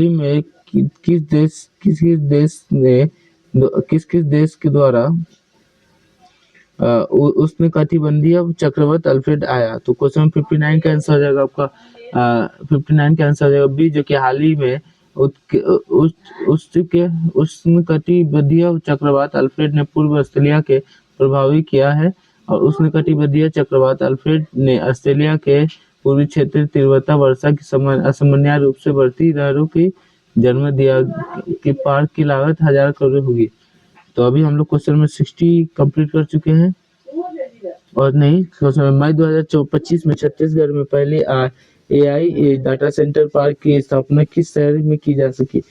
S1: में किस देश के द्वारा उष्णकटिबंधीय चक्रवात अल्फ्रेड आया? तो क्वेश्चन 59 का आंसर हो जाएगा आपका 59 का आंसर हो जाएगा बी, जो कि हाल ही में उष्णकटिबंधीय चक्रवात अल्फ्रेड ने पूर्व ऑस्ट्रेलिया के प्रभावित किया है, और उष्णकटिबंधीय चक्रवात अल्फ्रेड ने ऑस्ट्रेलिया के पूर्वी क्षेत्र तीव्रता वर्षा की असामान्य रूप से बढ़ती लहरों की जन्म दिया कि पार्क की लागत 1000 करोड़ होगी। तो अभी हम लोग क्वेश्चन में 60 कंप्लीट कर चुके हैं। और नहीं, मई 2025 में छत्तीसगढ़ में पहले एआई डाटा सेंटर पार्क की स्थापना किस शहर में की जा सकी?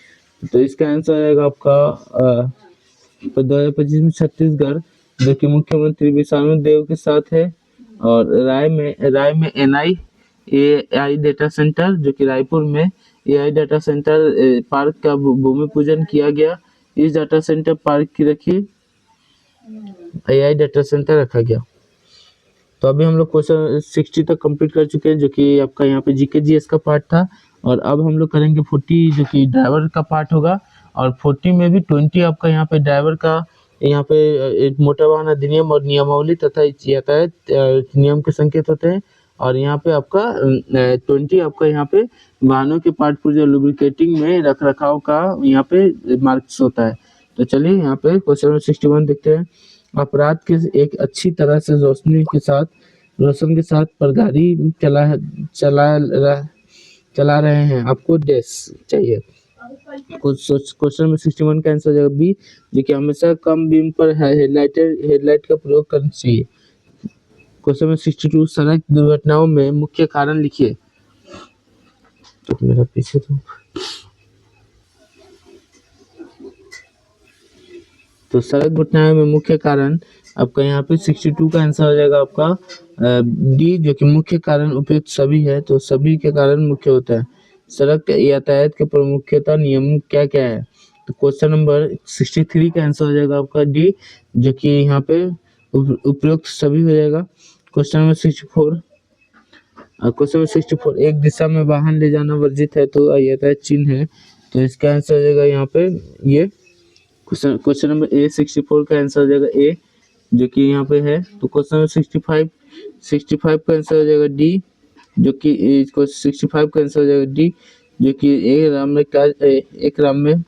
S1: तो इसका आंसर आएगा आपका 2025 में छत्तीसगढ़, जो कि मुख्यमंत्री विष्णु देव के साथ है। और राय में एआई डाटा सेंटर, जो कि रायपुर में एआई डाटा सेंटर पार्क का भूमि पूजन किया गया। इस डाटा सेंटर पार्क की रखी एआई डाटा सेंटर रखा गया। तो अभी हम लोग क्वेश्चन 60 तक कंप्लीट कर चुके हैं, जो कि आपका यहाँ पे जीके जीएस का पार्ट था। और अब हम लोग करेंगे 40, जो कि ड्राइवर का पार्ट होगा। और 40 में भी 20 आपका यहाँ पे ड्राइवर का, यहाँ पे एक मोटर वाहन अधिनियम और नियमावली तथा यातायात नियम के संकेत होते हैं। और यहाँ पे आपका 20 आपका यहाँ पे वाहनों के पार्ट पुर्जे लुब्रिकेटिंग में रख रखाव का यहाँ पे मार्क्स होता है। तो चलिए यहाँ पे क्वेश्चन 61 देखते हैं। अपराध के एक अच्छी तरह से रोशन के साथ पर गाड़ी चला रहे हैं, आपको डैश चाहिए। क्वेश्चन में 61 का आंसर हो जाएगा बी, जो कि हमेशा कम बीम पर हेडलाइट का प्रयोग करना चाहिए। क्वेश्चन में 62, सड़क दुर्घटनाओं में मुख्य कारण लिखिए। तो मेरा पीछे तो सड़क दुर्घटनाओं में मुख्य कारण आपका यहाँ पे 62 का आंसर हो जाएगा आपका डी, जो कि मुख्य कारण उपयुक्त सभी है। तो सभी के कारण मुख्य होता है। सड़क यातायात के प्रमुखता नियम क्या क्या है? तो क्वेश्चन नंबर 63 का आंसर हो जाएगा आपका डी, जो कि यहाँ पे उपयुक्त सभी हो जाएगा। क्वेश्चन नंबर 64, एक दिशा में वाहन ले जाना वर्जित है तो यातायात चिन्ह है। तो इसका आंसर हो जाएगा यहाँ पे ये क्वेश्चन नंबर 64 का आंसर हो जाएगा ए, जो कि यहाँ पे है। तो क्वेश्चन नंबर 65 का आंसर हो जाएगा डी, जो कि 65 का आंसर हो जाएगा डी, जो कि एक राम में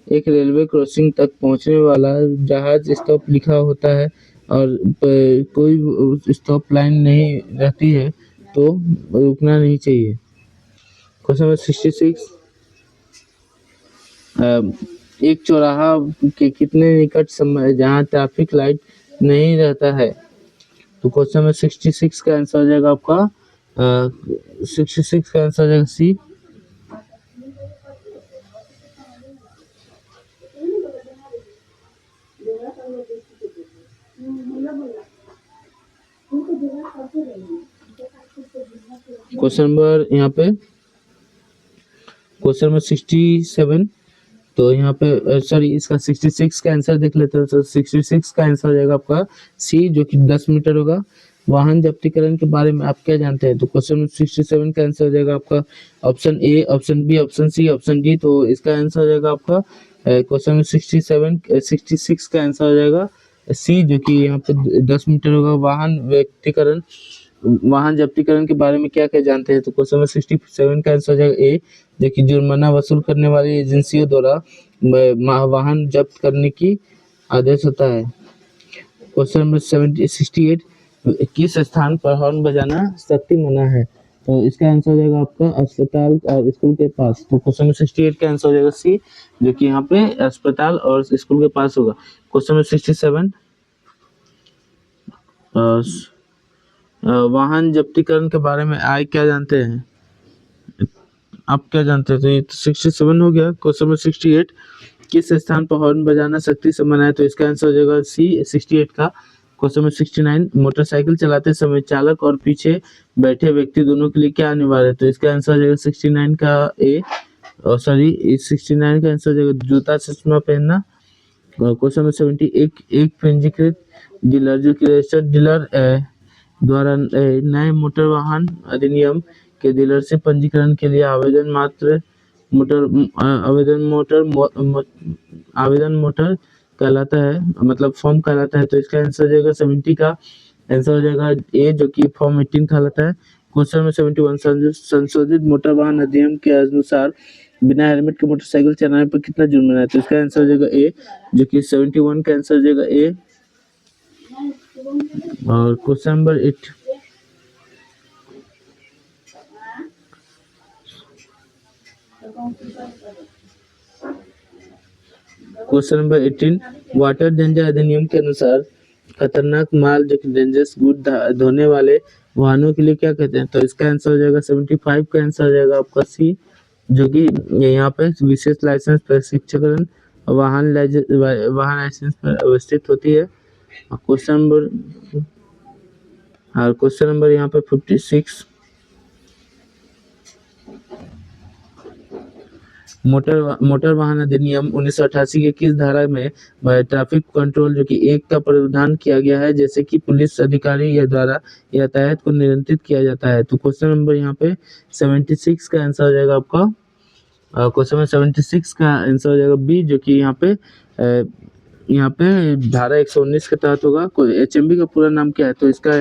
S1: एक रेलवे क्रॉसिंग तक पहुंचने वाला जहाज स्टॉप लिखा होता है और कोई स्टॉप लाइन नहीं रहती है तो रुकना नहीं चाहिए। क्वेश्चन नंबर 66, एक चौराहा के कितने निकट समय जहां ट्रैफिक लाइट नहीं रहता है? तो क्वेश्चन में 66 का आंसर हो जाएगा आपका 66 का आंसर हो जाएगा सी। क्वेश्चन नंबर यहाँ पे क्वेश्चन नंबर 67, तो यहाँ पे सॉरी इसका 66 का आंसर देख लेते हैं। तो 66 का आंसर हो जाएगा आपका सी, जो कि 10 मीटर होगा। वाहन जब्तीकरण के बारे में आप क्या जानते हैं? तो क्वेश्चन नंबर 67 का आंसर हो जाएगा आपका option A, option B, option C, option D. तो इसका आंसर हो जाएगा आपका क्वेश्चन नंबर 66 का आंसर हो जाएगा सी, जो कि यहाँ पे 10 मीटर होगा। वाहन जब्तीकरण के बारे में क्या क्या जानते हैं? तो क्वेश्चन नंबर 67 का आंसर हो जाएगा ए, जो कि जुर्माना वसूल करने वाली एजेंसियों द्वारा वाहन जब्त करने की आदेश होता है। क्वेश्चन नंबर 68, किस स्थान पर हॉर्न बजाना सख्ती मना है? तो इसका आंसर हो जाएगा आपका अस्पताल और स्कूल के पास। तो क्वेश्चन नंबर 68 का आंसर हो जाएगा सी, जो कि यहाँ पे अस्पताल और स्कूल के पास होगा। क्वेश्चन नंबर 67, वाहन जब्तीकरण के बारे में आप क्या जानते हैं? आप क्या जानते हैं? तो ये 67 हो गया। क्वेश्चन नंबर 68, किस स्थान पर हॉर्न बजाना सख्ती से मना है? तो इसका आंसर हो जाएगा सी 68 का। क्वेश्चन नंबर 69, मोटरसाइकिल चलाते समय चालक और पीछे बैठे व्यक्ति दोनों के लिए क्या अनिवार्य है? तो इसका आंसर हो जाएगा 69 का ए, और सॉरी 69 का आंसर हो जाएगा जूता चश्मा पहनना। क्वेश्चन नंबर 70, एक पंजीकृत डीलर, जो कि रजिस्टर्ड डीलर द्वारा नए मोटर वाहन अधिनियम के डीलरशिप पंजीकरण के लिए आवेदन मोटर कहलाता है, मतलब फॉर्म कहलाता है। तो इसका आंसर हो जाएगा 70 का आंसर हो जाएगा ए, जो कि फॉर्म 18 कहलाता है। क्वेश्चन में 71, संशोधित मोटर वाहन अधिनियम के अनुसार बिना हेलमेट के मोटरसाइकिल चलाने पर कितना जुर्माना है? तो इसका आंसर हो जाएगा ए, जो कि 71 का आंसर हो जाएगा ए। और question number 8, question number 18, water danger अधिनियम के अनुसार खतरनाक माल जो कि डेंजरस गुड ढोने वाले वाहनों के लिए क्या कहते हैं? तो इसका आंसर हो जाएगा 75 का आंसर हो जाएगा आपका सी, जो कि यहाँ पे विशेष लाइसेंस प्रशिक्षकरण वाहन लाइसेंस पर अवस्थित होती है। क्वेश्चन नंबर यहाँ पे 56, मोटर वाहन अधिनियम 1988 के किस धारा में ट्रैफिक कंट्रोल जो कि 1 का प्रावधान किया गया है, जैसे कि पुलिस अधिकारी या द्वारा यातायात को नियंत्रित किया जाता है? तो क्वेश्चन नंबर यहाँ पे 76 का आंसर हो जाएगा आपका, क्वेश्चन नंबर 76 का आंसर हो जाएगा बी, जो कि यहाँ पे धारा 119 के तहत होगा। एचएमवी का पूरा नाम क्या है? तो इसका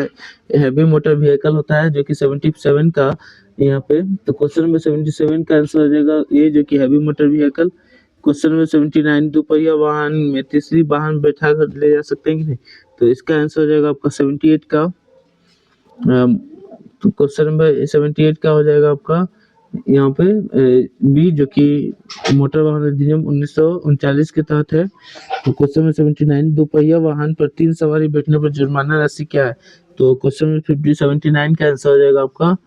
S1: हैवी मोटर व्हीकल होता है, जो कि 77 का यहाँ पे। तो क्वेश्चन नंबर 77 का आंसर हो जाएगा ए, जो कि heavy motor vehicle. Question number 79, दोपहिया वाहन में तीसरी वाहन बैठा कर ले जा सकते हैं कि नहीं? तो इसका आंसर हो जाएगा आपका 78 का। तो क्वेश्चन नंबर 78 का हो जाएगा आपका यहाँ पे बी, जो कि मोटर वाहन अधिनियम 1939 के तहत है। तो क्वेश्चन नंबर 79, दोपहिया वाहन पर 3 सवारी बैठने पर जुर्माना राशि क्या है? तो क्वेश्चन नंबर 79 का आंसर हो जाएगा आपका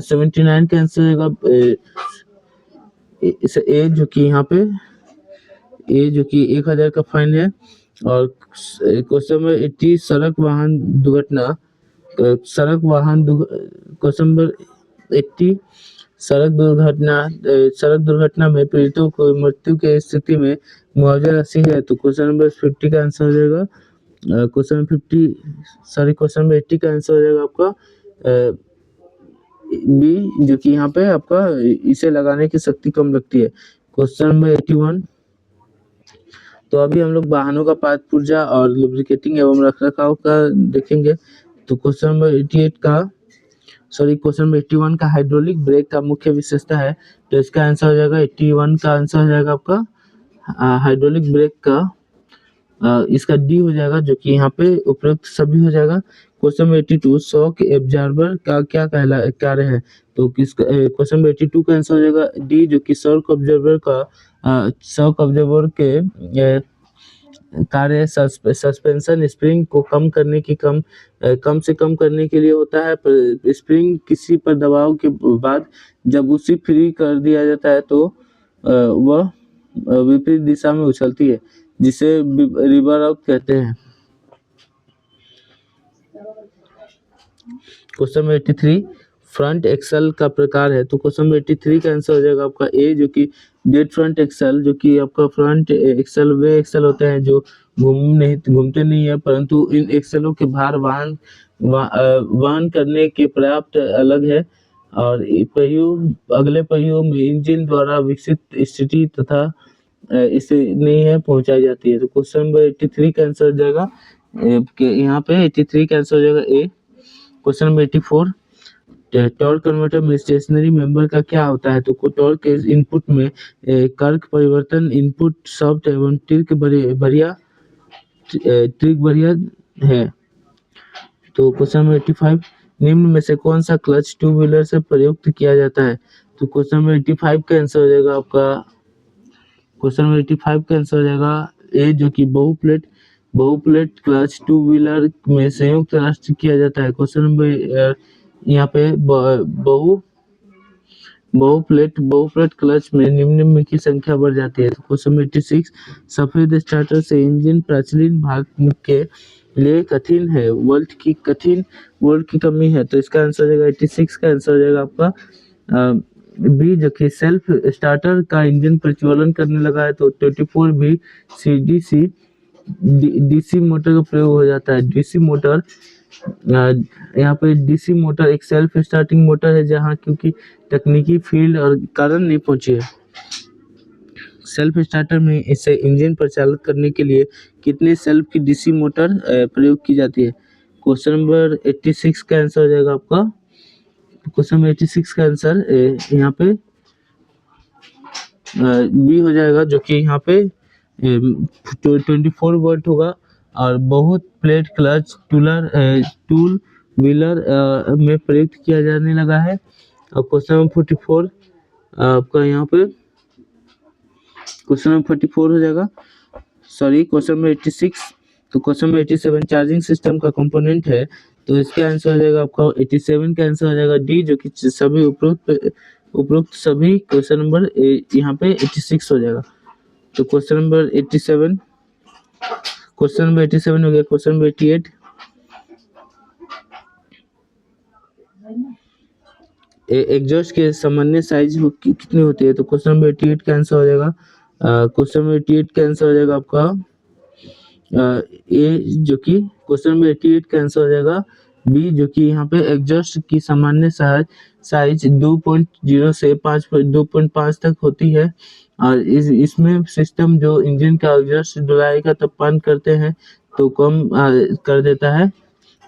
S1: 79 का आंसर हो जाएगा ए, जो कि यहाँ पे ए, जो कि 1000 का फाइन है। और क्वेश्चन नंबर 80, क्वेश्चन नंबर 80, सड़क दुर्घटना में पीड़ितों को मृत्यु की स्थिति में मुआवजा राशि है। तो क्वेश्चन नंबर 50 का आंसर हो जाएगा क्वेश्चन नंबर 80 का आंसर हो जाएगा आपका बी, जो कि यहाँ पे आपका इसे लगाने की शक्ति कम लगती है। क्वेश्चन नंबर 81, तो अभी हम लोग वाहनों का पार्ट पुर्जा और लुब्रिकेटिंग एवं रखरखाव का देखेंगे। तो क्वेश्चन नंबर 81 का हाइड्रोलिक ब्रेक का मुख्य विशेषता है। तो इसका आंसर हो जाएगा 81 का आंसर हो जाएगा आपका हाइड्रोलिक ब्रेक का इसका डी हो जाएगा, जो कि यहाँ पे उपरोक्त सभी हो जाएगा। क्वेश्चन नंबर 82, शॉक एब्जॉर्बर का क्या कार्य है? तो क्वेश्चन नंबर 82 का आंसर हो जाएगा डी, जो कि शॉक ऑब्जर्वर के कार्य सस्पेंशन स्प्रिंग को कम से कम करने के लिए होता है। स्प्रिंग किसी पर दबाव के बाद जब उसे फ्री कर दिया जाता है तो वह विपरीत दिशा में उछलती है, जिसे रिवर आउट कहते हैं। क्वेश्चन नंबर 83, फ्रंट एक्सल का प्रकार है। तो क्वेश्चन नंबर 83 का आंसर हो जाएगा आपका ए, जो कि डेड फ्रंट एक्सल, जो कि आपका फ्रंट एक्सल वे एक्सल होते हैं जो घूमते नहीं है, परंतु इन एक्सलों के भार वहन करने के पर्याप्त अलग है और अगले पहियों में इंजन द्वारा विकसित स्थिति तथा इसे नहीं है पहुंचाई जाती है। तो क्वेश्चन नंबर 83 का आंसर हो जाएगा यहाँ पे 83 का आंसर हो जाएगा ए। क्वेश्चन नंबर 84, टॉर्क कन्वर्टर में स्टेशनरी मेंबर का क्या होता है? तो टॉर्क के इनपुट में कर्क परिवर्तन इनपुट सॉफ्ट एवं ट्रिक बढ़िया है। तो क्वेश्चन नंबर 85, निम्न में से कौन सा क्लच टू व्हीलर से प्रयुक्त किया जाता है? तो क्वेश्चन नंबर 85 का आंसर हो जाएगा आपका क्वेश्चन नंबर 85 का आंसर हो जाएगा ए, जो कि बहुप्लेट क्लच टू व्हीलर में संयुक्त राष्ट्र किया जाता है। क्वेश्चन नंबर यहाँ पे बहुप्लेट क्लच में निम्न की संख्या बढ़ जाती है। तो क्वेश्चन नंबर 86, सफेद स्टार्टर से इंजन प्रचलित भाग के लिए कठिन है, वोल्ट की कमी है। तो इसका आंसर हो जाएगा 86 का आंसर हो जाएगा आपका बी, जो कि सेल्फ स्टार्टर का इंजन प्रज्वलन करने लगा है। तो 24 भी डीसी मोटर का प्रयोग हो जाता है। डीसी मोटर यहाँ पे डीसी मोटर एक सेल्फ स्टार्टिंग मोटर है, जहाँ क्योंकि तकनीकी फील्ड और कारण नहीं पहुंची है। सेल्फ स्टार्टर में इसे इंजन परिचालित करने के लिए कितने सेल्फ की डीसी मोटर प्रयोग की जाती है? क्वेश्चन नंबर 86 का आंसर हो जाएगा आपका क्वेश्चन नंबर 86 का आंसर यहाँ पे बी हो जाएगा, जो कि यहाँ पे 24 वोल्ट होगा और बहुत प्लेट क्लच टूल व्हीलर में प्रयुक्त किया जाने लगा है। और क्वेश्चन नंबर 44 आपका यहाँ पे क्वेश्चन नंबर 44 हो जाएगा, सॉरी क्वेश्चन नंबर 86 तो क्वेश्चन नंबर 87 चार्जिंग सिस्टम का कंपोनेंट है, तो इसका आंसर हो जाएगा आपका 87 का आंसर हो जाएगा डी, जो कि सभी उपरोक्त सभी क्वेश्चन नंबर यहाँ पे 86 हो जाएगा। तो क्वेश्चन नंबर 87 हो गया। क्वेश्चन नंबर 88 एग्जॉस्ट के सामान्य साइज कितनी होती है, तो क्वेश्चन नंबर 88 का आंसर हो जाएगा क्वेश्चन नंबर 88 का आंसर हो जाएगा आपका ए, जो कि क्वेश्चन नंबर 88 का आंसर हो जाएगा बी, जो कि यहाँ पे एग्जॉस्ट की सामान्य साइज 2.0 से 2.5 तक होती है, और इसमें सिस्टम जो इंजन का एग्जॉस्ट डुलाई का तापमान करते हैं तो कम कर देता है।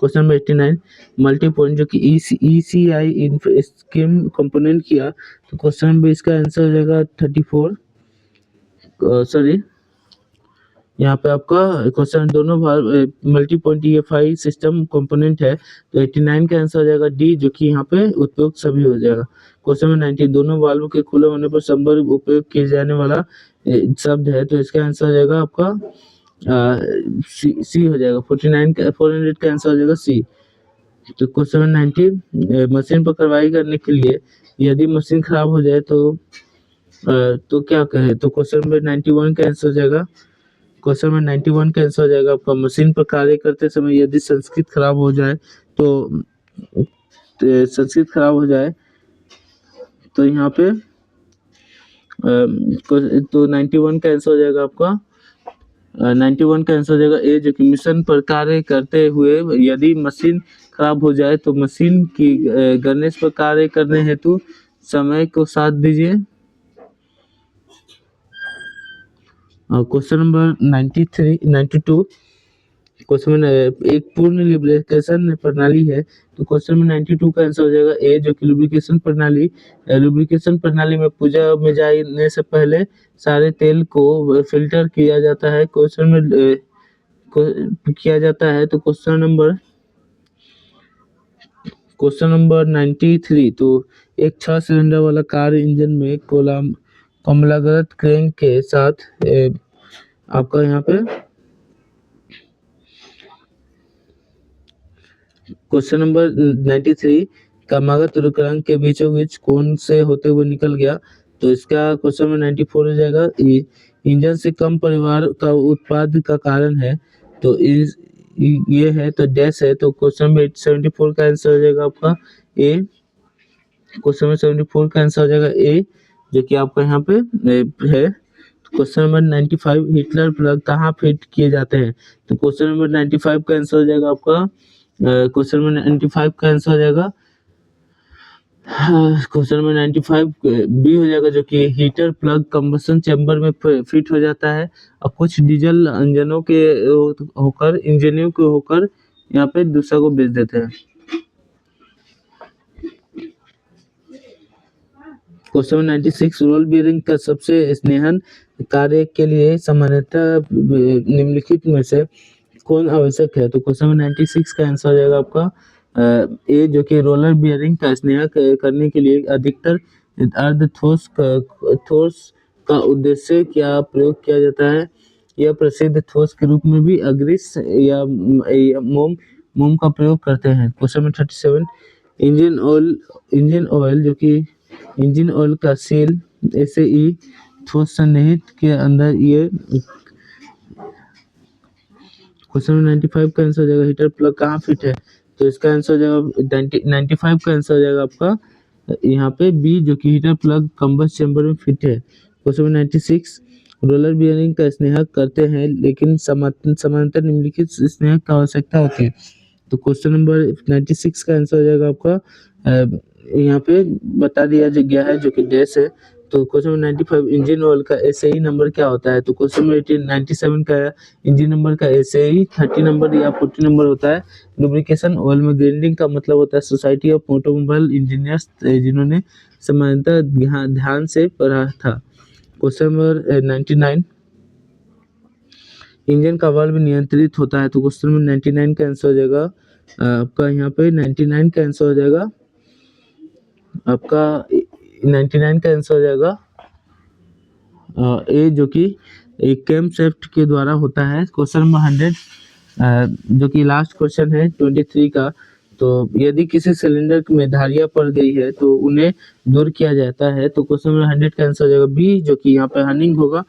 S1: क्वेश्चन नंबर 89 मल्टी पॉइंट जो कि ECI स्कीम कंपोनेंट किया, तो क्वेश्चन नंबर इसका आंसर हो जाएगा 34 सॉरी यहाँ पे आपका क्वेश्चन दोनों multi point EFI system component है, तो 89 का आंसर हो जाएगा डी, जो कि यहाँ पे उपयोग सभी हो जाएगा। क्वेश्चन नंबर 90 दोनों वाल्व के खुले होने पर संभव उपयोग किए जाने वाला शब्द है, तो इसका आंसर हो जाएगा आपका सी हो जाएगा। 400 का आंसर हो जाएगा सी। तो क्वेश्चन नंबर 90 मशीन पर कार्रवाई करने के लिए यदि मशीन खराब हो जाए तो क्या कहे, तो क्वेश्चन नंबर 91 का आंसर हो जाएगा क्वेश्चन नंबर 91 का आंसर हो जाएगा आपका मशीन पर कार्य करते समय यदि संस्कृत खराब हो जाए तो यहाँ पे तो 91 का आंसर हो जाएगा आपका 91 का आंसर हो जाएगा ए, जो कि मिशन पर कार्य करते हुए यदि मशीन खराब हो जाए तो मशीन की गणेश पर कार्य करने हेतु समय को साथ दीजिए। क्वेश्चन नंबर 92 क्वेश्चन एक पूर्ण लुब्रिकेशन प्रणाली है, तो क्वेश्चन नंबर 92 का आंसर हो जाएगा ए, जो कि लुब्रिकेशन प्रणाली में पूजा में जाने से पहले सारे तेल को फिल्टर किया जाता है। क्वेश्चन में किया जाता है, तो क्वेश्चन नंबर 93 तो एक 6 सिलेंडर वाला कार इंजन में कमलागत क्रैंक के साथ आपका यहाँ पे क्वेश्चन नंबर 93 कमागत रुक्रांक के बीचों बीच कौन से होते हुए निकल गया, तो इसका क्वेश्चन नंबर 94 हो जाएगा इंजन से कम परिवार का उत्पाद का कारण है, तो ये है तो डैश है, तो क्वेश्चन नंबर 74 का आंसर हो जाएगा आपका ए। क्वेश्चन नंबर 74 का आंसर हो जाएगा ए, जो कि आपका यहाँ पे है। क्वेश्चन नंबर 95 हिटलर प्लग कहाँ फिट किए जाते हैं, तो क्वेश्चन नंबर 95 का आंसर हो जाएगा आपका क्वेश्चन नंबर 95 का आंसर हो जाएगा क्वेश्चन नंबर 95 बी हो जाएगा, जो कि हीटर प्लग कंबशन चैम्बर में फिट हो जाता है और कुछ डीजल इंजनों के होकर यहाँ पे दूसरा को बेच देते हैं। क्वेश्चन नंबर 96 रोल बियरिंग का सबसे स्नेहन कार्य के लिए सामान्यतः निम्नलिखित में से कौन आवश्यक है, तो क्वेश्चन नंबर 96 का आंसर हो जाएगा आपका ए, जो कि रोलर बियरिंग का स्नेह करने के लिए अधिकतर अर्ध ठोस का उद्देश्य क्या प्रयोग किया जाता है, यह प्रसिद्ध ठोस के रूप में भी अग्रिस या मोम का प्रयोग करते हैं। क्वेश्चन नंबर 37 इंजन ऑयल जो कि इंजन ऑयल का सेल SAE ठोस सन्निहित के अंदर ये क्वेश्चन नंबर 95 का आंसर हो जाएगा हीटर प्लग कहाँ फिट है, तो इसका आंसर हो जाएगा 95 का आंसर हो जाएगा आपका यहाँ पे बी, जो कि हीटर प्लग कंबस्ट चैम्बर में फिट है। क्वेश्चन नंबर 96 रोलर बियरिंग का स्नेह करते हैं लेकिन समानांतर निम्नलिखित स्नेह की आवश्यकता होती है, तो क्वेश्चन नंबर 96 का आंसर हो जाएगा आपका यहाँ पे बता दिया गया है, जो कि डैश है। तो क्वेश्चन नंबर 95 इंजन ऑयल का SAE नंबर क्या होता है, तो क्वेश्चन नंबर 97 का इंजन नंबर का SAE 30 नंबर या 40 नंबर होता है। लुब्रिकेशन ऑयल में ग्रेडिंग का मतलब होता है सोसाइटी ऑफ ऑटोमोबाइल इंजीनियर्स, जिन्होंने समानता ध्यान से पढ़ा था। क्वेश्चन नंबर 99 इंजन का वाल्व नियंत्रित होता है, तो क्वेश्चन नंबर 99 का आंसर हो जाएगा आपका यहाँ पे 99 का आंसर हो जाएगा आपका 99 का आंसर हो जाएगा ए, जो कि एक कैम शेफ्ट के द्वारा होता है। क्वेश्चन नंबर 100 जो कि लास्ट क्वेश्चन है 23 का। तो यदि किसी सिलेंडर में धारियाँ पड़ गई है तो उन्हें दूर किया जाता है। तो क्वेश्चन नंबर 100 का आंसर हो जाएगा बी, जो कि यहाँ पे हर्निंग होगा।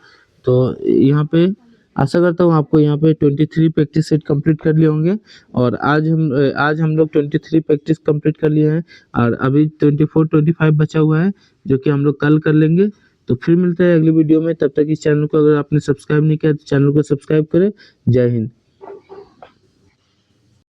S1: तो यहाँ पे आशा करता हूँ आपको यहाँ पे 23 प्रैक्टिस सेट कंप्लीट कर लिए होंगे। और आज हम लोग 23 प्रैक्टिस कंप्लीट कर लिए हैं और अभी 24 25 बचा हुआ है, जो कि हम लोग कल कर लेंगे। तो फिर मिलते हैं अगली वीडियो में। तब तक इस चैनल को अगर आपने सब्सक्राइब नहीं किया तो चैनल को सब्सक्राइब करें। जय हिंद।